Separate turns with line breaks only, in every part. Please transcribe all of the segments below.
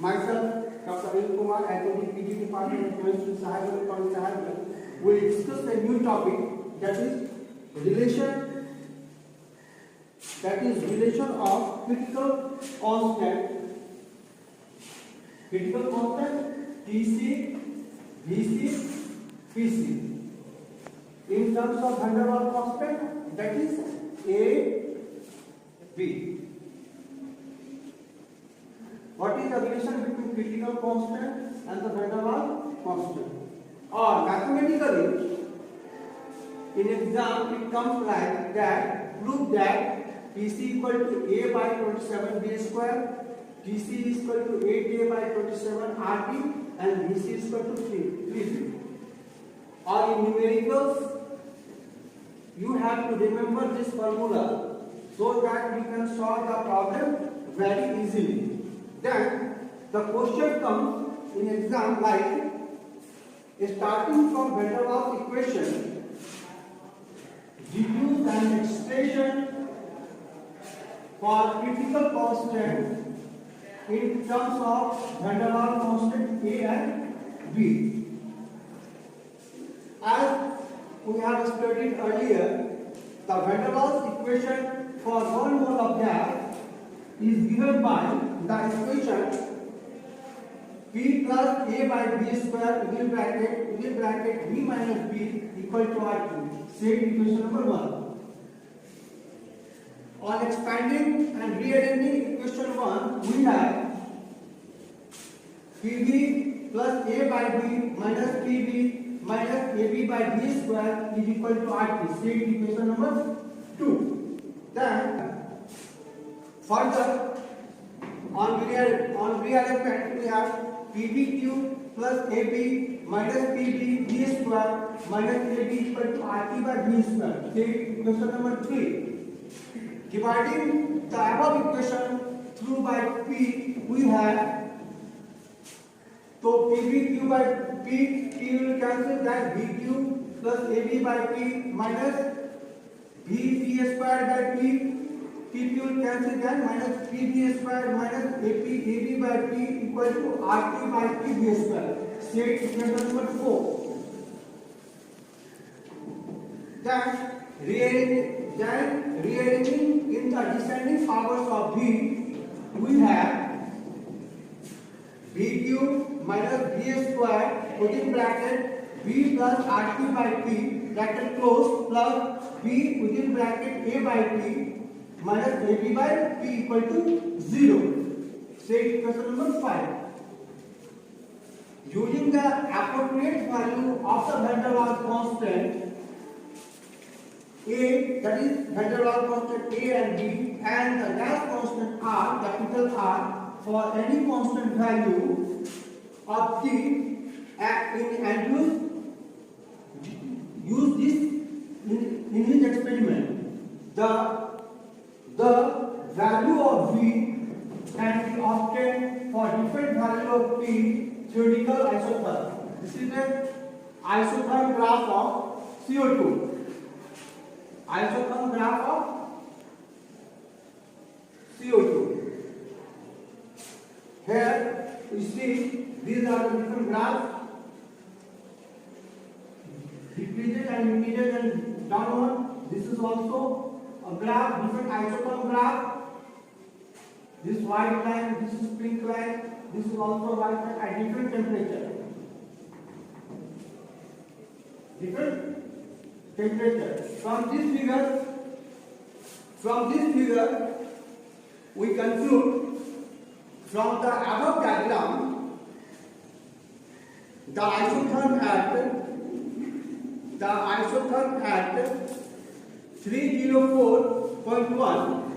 myself, Dr. Anil Kumar, HOD PG Department of Chemistry, Sahaibganj College, Sahaibganj, will discuss a new topic, that is relation of critical constant Tc, Vc, Pc in terms of van der Waals constant, that is A, B. What is the relation between critical constant and the van der Waals constant? Or mathematically, in exam it comes like that: prove that Pc equal to A by 27 B square, Tc is equal to 8A by 27 RT, and Vc is equal to 3B. Or in numericals, you have to remember this formula so that you can solve the problem very easily. Then the question comes in exam like, starting from van der Waals equation, deduce an expression for critical constant in terms of van der Waals constant A and B. As we have studied earlier, the van der Waals equation for 1 mole of gas is given by the equation P plus A by B square within bracket B minus B equal to R2. Same equation number 1. On expanding and rearranging equation 1, we have PB plus A by B minus PB minus AB by B square is equal to RT. Same equation number 2. Then further on rearrangement we have PB cube plus AB minus PB B square minus AB equal to RT by B square. Same equation number 3. Dividing the above equation through by P, we have, so PB cube by P will cancel that, B cube plus AB by P minus B square by P will cancel that, minus PB square minus AB by P equal to RT by PB square. State equation number 4. Then rearranging in the descending powers of B, we have B cube minus B square within bracket B plus RT by P bracket close plus B within bracket A by P minus AB by P equal to 0. Say equation number 5. Using the appropriate value of the van der Waals constant A, that is van der Waals constant A and B, and the gas constant R, capital R, for any constant value of T, and use this in his experiment. The value of V can be obtained for different value of P theoretical isotherm. This is the isotherm graph of CO2. Isotherm graph of CO2. Here you see these are the different graphs, decreases and increases and downward. This is also a graph, different isotherm graph. This white line, this is pink line, this is also white line at different temperature. Different temperature. From this figure, we conclude from the above diagram, the isotherm at 304.1,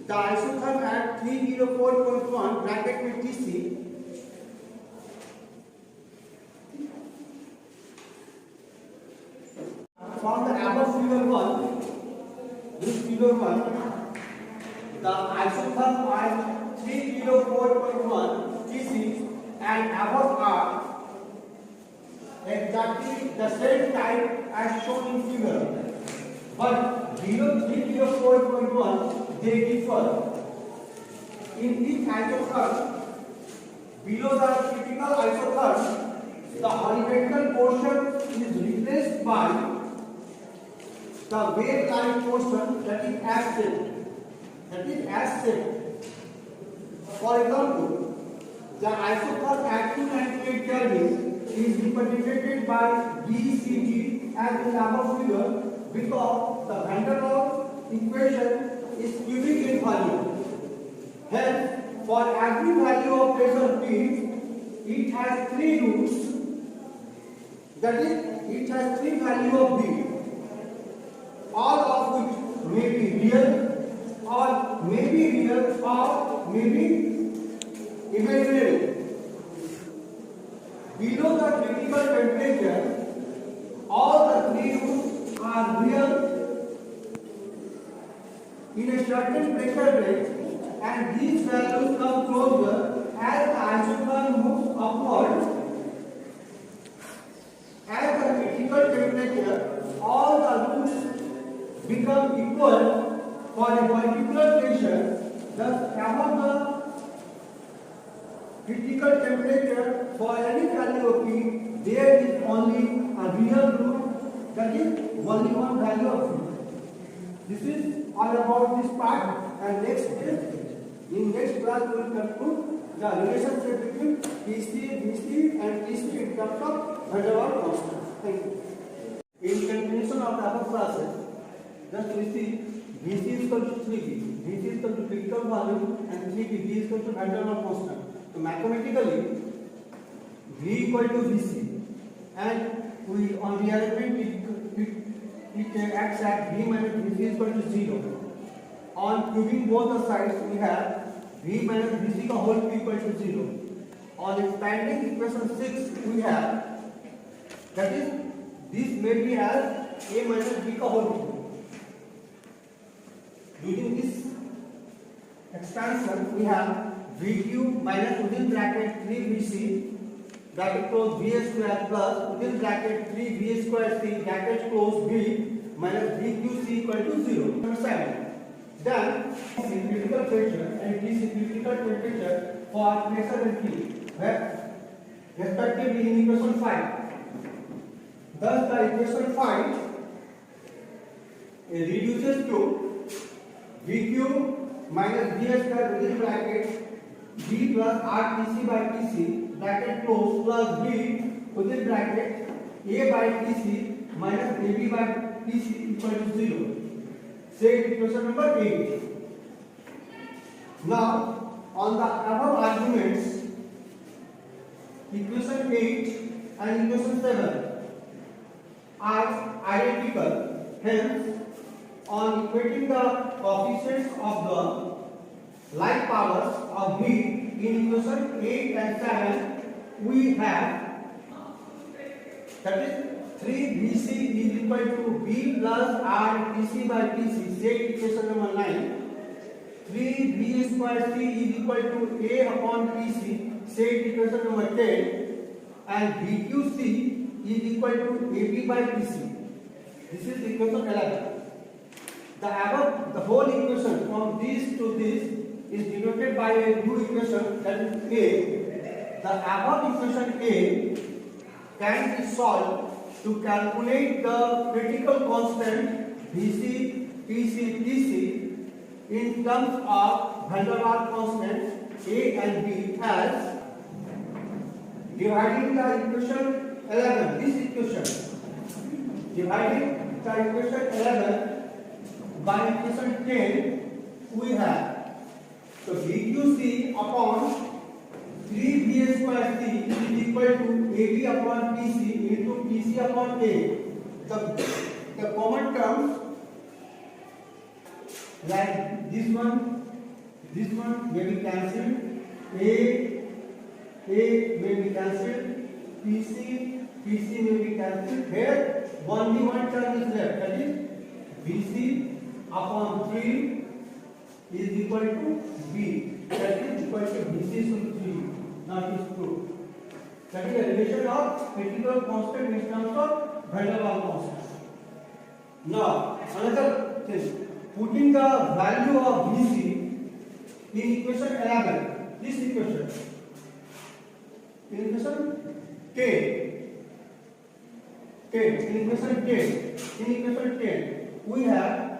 the isotherm at 304.1 bracket with Tc, from the above figure 1, this figure 1, the isotherm at 304.1 Tc and above are exactly the same type as shown in figure, but 304.1 they differ. In each isotherm Below the critical isotherm, the horizontal portion is replaced by the wave-like portion that is S-shaped. That is S-shaped. For example, the isotherm at 298 Kelvin is represented by dCd as in the above figure because the van der Waals equation is cubic in volume. Hence, for every value of pressure P, it has three roots. That is, it has three values of B, all of which may be real or may be real or may be imaginary. Below the critical temperature, all the three roots are real in a certain pressure range, and these values come closer as the isotherm moves upward. At the critical temperature, all the roots become equal for a particular pressure. Thus, above the critical temperature for any value of P, there is only a real root, that is only one value of P. This is all about this part, and in next class we will conclude the relationship between PC, BC and TC in terms of van der Waals constant. Thank you. In continuation of the above classes, just we see BC is equal to 3B, BC is equal to critical volume, and 3B, B is equal to van der Waals constant. So mathematically, V equal to BC, and we on rearrangement it acts at V minus BC is equal to 0. On cubing both the sides, we have V minus BC का whole cube equal to 0. On expanding equation 6, we have, that is, this may be as A minus B का whole cube. Using this expansion, we have V cube minus within bracket 3BC bracket close B square plus within bracket 3B square C bracket close B minus BQC equal to 0. Number 7. Then critical pressure and TC critical temperature for pressure and P, respectively in equation 5. Thus, the equation 5 reduces to V cube minus B square within bracket B plus RTC by TC bracket close plus B within bracket A by TC minus AB by TC equal to 0. Say equation number 8. Now, on the above arguments, equation 8 and equation 7 are identical. Hence, on equating the coefficients of the like powers of B in equation 8 and 7, we have, that is, 3BC is equal to B plus RTC by TC. Say equation number 9. 3B square C is equal to A upon TC. Say equation number 10. And BQC is equal to AB by TC. This is equation 11. The above, the whole equation from this to this is denoted by a new equation, that is A. The above equation A can be solved to calculate the critical constant BC, PC, TC in terms of van der Waals constant A and B as dividing the equation 11, this equation, dividing the equation 11 by equation 10, we have, so BQC upon 3B square C is equal to AB upon TC into TC upon A. The common terms like this one may be cancelled, A may be cancelled, PC may be cancelled. Here only one term is left, that is BC upon 3 is equal to B, that is equal to BC into 3. Now it is true. That is the relation of critical constant in terms of van der Waals constant. Now another thing, putting the value of BC in equation 11, this equation, in equation 10 we have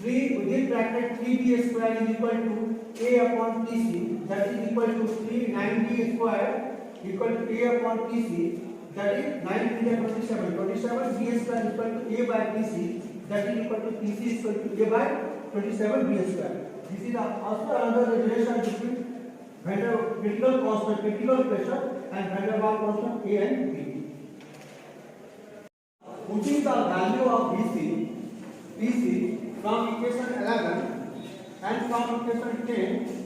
3 within bracket 3b square is equal to a upon tc, that is equal to 390 square equal to a upon tc, that is 9 into 27 b square is equal to a by tc, that is equal to tc is equal to a by 27 b square. This is also another relation between critical constant, critical pressure and van der Waals constant A and B. Putting the value of PC from equation 11 and from equation 10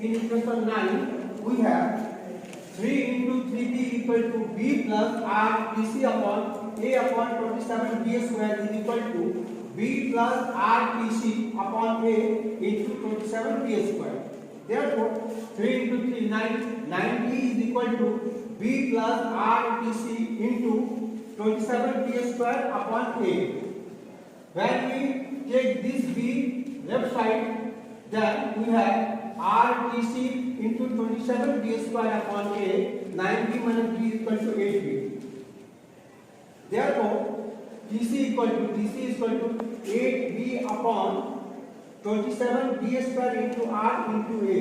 in equation 9, we have 3 into 3b equal to b plus r PC upon a upon 27 b square is equal to b plus r PC upon a into 27 b square. Therefore, 3 into 3 90 is equal to b plus r PC into 27 b square upon a. When we take this b left side, then we have r PC into 27 b square upon a. 90 minus b is equal to 8b. Therefore, TC is equal to 8b upon 27 b square into r into a.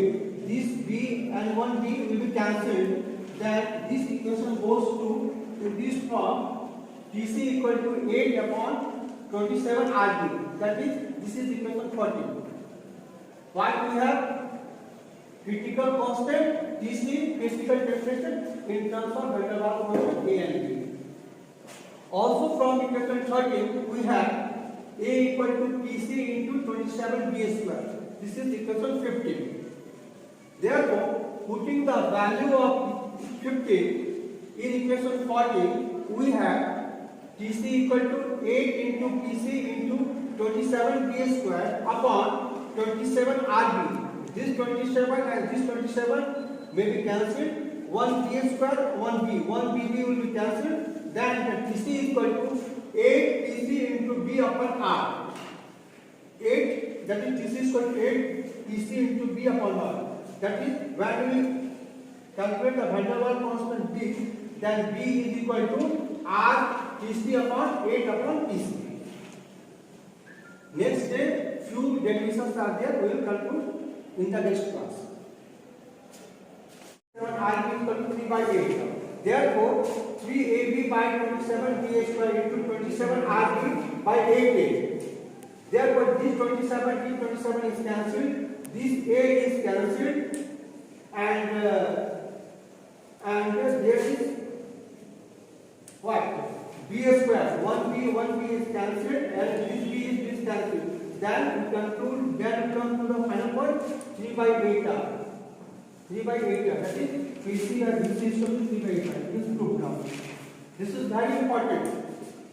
This b and one b will be cancelled. That this equation goes to this form. TC equal to 8 upon 27 rb. That is, this is equation 14. Why we have critical constant TC, critical temperature in terms of van der Waals constant A and B. Also from equation 13 we have A equal to PC into 27 b square. This is equation 15. Therefore, putting the value of 15 in equation 14, we have TC equal to 8 into PC into 27 b square upon 27 rb. This 27 and this 27 may be cancelled. 1 b square, 1 b. 1 bb will be cancelled. Then the TC equal to 8 PC into b upon r. 8, that is TC is equal to 8 PC into b upon r. That is, when we calculate the van der Waals constant b, then b is equal to r TC upon 8 upon TC. Next day, few definitions are there. We will conclude in the next class. R is equal to 3 by 8. Therefore, 3ab by 27 b square into 27 rb by 8a. Therefore, this 27 is cancelled. This a is cancelled, and there is what? B square. 1b is cancelled, and this b is cancelled. Then we conclude. Then we come to the final point. 3 by 8. 3 by 8. That is PC and DC is equal to 3 by 8. This is proved now. This is very important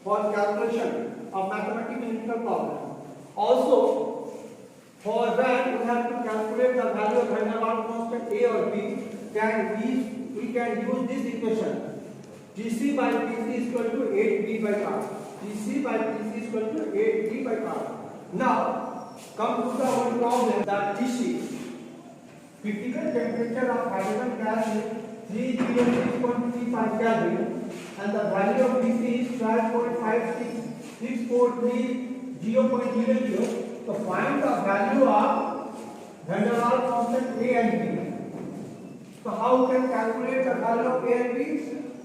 for calculation of mathematical integral problem. Also, for when we have to calculate the value of van der Waals constant A or B, then we can use this equation. TC by PC is equal to 8b by r. TC by PC is equal to 8b by r. Now, come to the one problem that TC, critical temperature of hydrogen gas is 306.35 Kelvin, and the value of PC is 12.56643 So find the value of van der Waals constant A and B. So how we can calculate the value of A and B?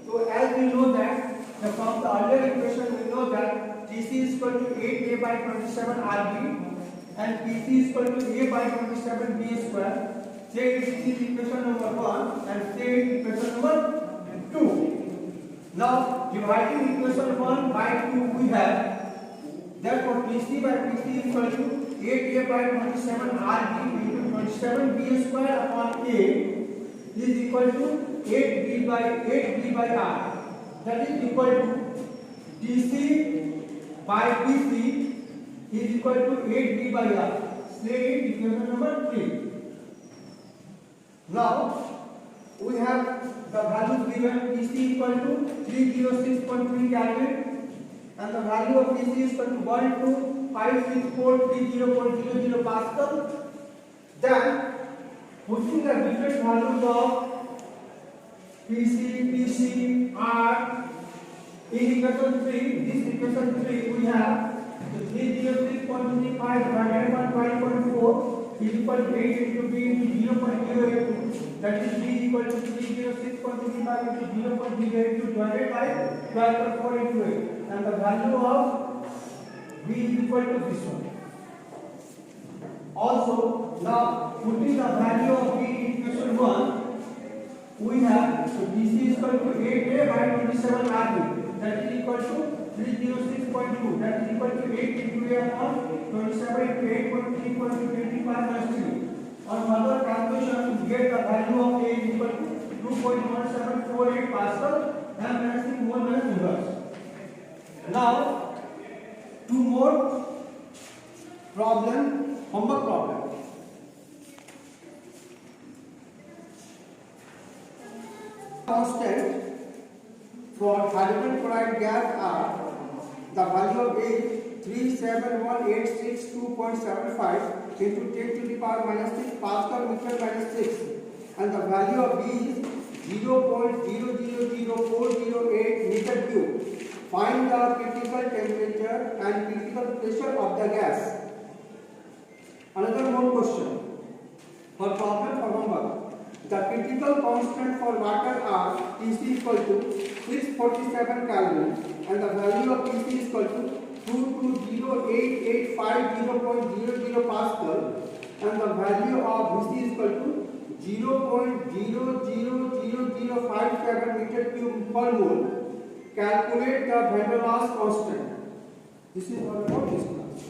So as we know that from the earlier equation we know that TC is equal to 8a by 27 rb and PC is equal to a by 27 b square. Say this is equation number 1 and say equation number 2. Now dividing equation 1 by 2 we have, therefore TC by PC is equal to 8a by 27 rb into 27 b square upon a is equal to 8b by r. That is equal to TC by PC is equal to 8b by r. Say equation number 3. Now we have the values given. TC equal to 306.3 Kelvin and the value of TC is equal to 12.56430.00 Pascal. Then putting the different values of PC are in equation 3. This equation 3 we have 306.25 divided by 5.4 is equal to 8 into B into 0.082. That is B equal to 306.25 into 0.082 divided by 12.4 into 8. And the value of B is equal to this one. Also, now putting the value of B in equation 1, we have so BC is equal to 8A by 27 RB. That is equal to 306.2. That is equal to 8 into A upon 27 into 8.3 equal to 25 minus 3. On further calculation, we get the value of A is equal to 2.1748 Pascal and minus mole minus inverse. Now, two more problem, homework problem. Constant for hydrogen chloride gas are the value of A 371,862.75 into 10 to the power minus 6 Pascal meter minus 6, and the value of B is 0.000408 meter cube. Find the critical temperature and critical pressure of the gas. Another more question for problem for homework. The critical constant for water are Tc equal to 647 Kelvin and the value of Tc is equal to 2208850.00 Pascal and the value of Vc is equal to 0.000057 meter cube per mole. Calculate the van der Waals constant. This is all about this class.